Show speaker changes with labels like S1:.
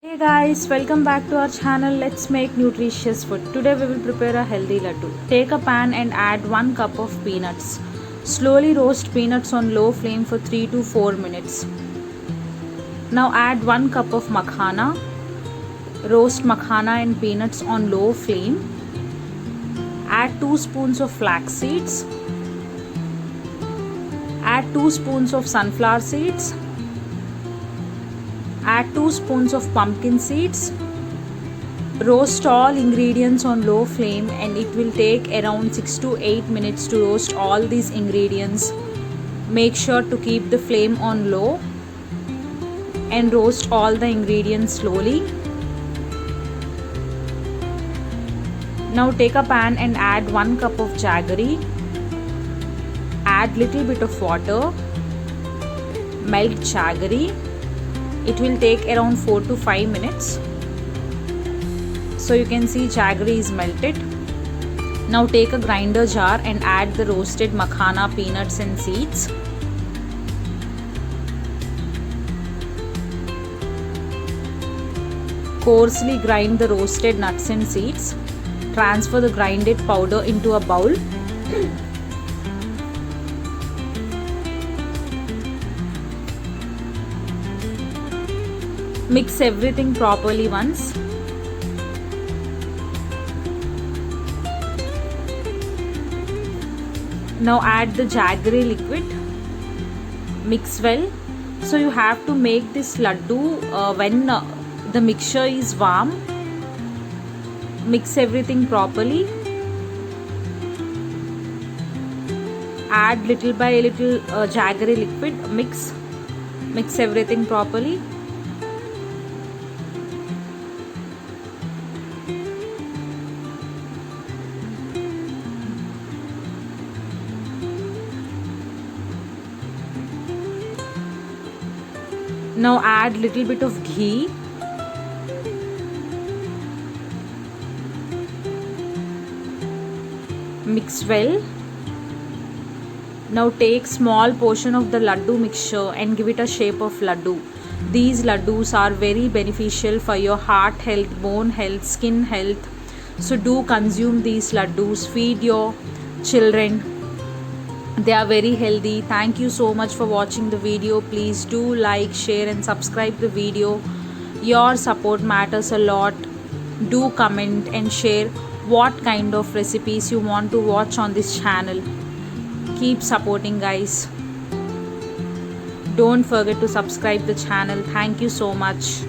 S1: Hey guys, welcome back to our channel. Let's make nutritious food. Today we will prepare a healthy laddu. Take a pan and add 1 cup of peanuts. Slowly roast peanuts on low flame for 3 to 4 minutes. Now add 1 cup of makhana. Roast makhana and peanuts on low flame. Add 2 spoons of flax seeds. Add 2 spoons of sunflower seeds. Add 2 spoons of pumpkin seeds. Roast all ingredients on low flame and it will take around 6 to 8 minutes to roast all these ingredients. Make sure to keep the flame on low and roast all the ingredients slowly. Now take a pan and add 1 cup of jaggery. Add little bit of water. Melt jaggery. It will take around 4 to 5 minutes. So you can see jaggery is melted. Now take a grinder jar and add the roasted makhana, peanuts and seeds. Coarsely grind the roasted nuts and seeds. Transfer the grinded powder into a bowl. Mix everything properly once. Now add the jaggery liquid. Mix well. So you have to make this laddu when the mixture is warm. Mix everything properly. Add little by little jaggery liquid. Mix everything properly. Now add little bit of ghee. Mix well. Now take small portion of the laddu mixture and give it a shape of laddu. These laddus are very beneficial for your heart health, bone health, skin health. So do consume these laddus. Feed your children. They are very healthy. Thank you so much for watching the video. Please do like, share and subscribe the video. Your support matters a lot. Do comment and share what kind of recipes you want to watch on this channel. Keep supporting guys. Don't forget to subscribe the channel. Thank you so much.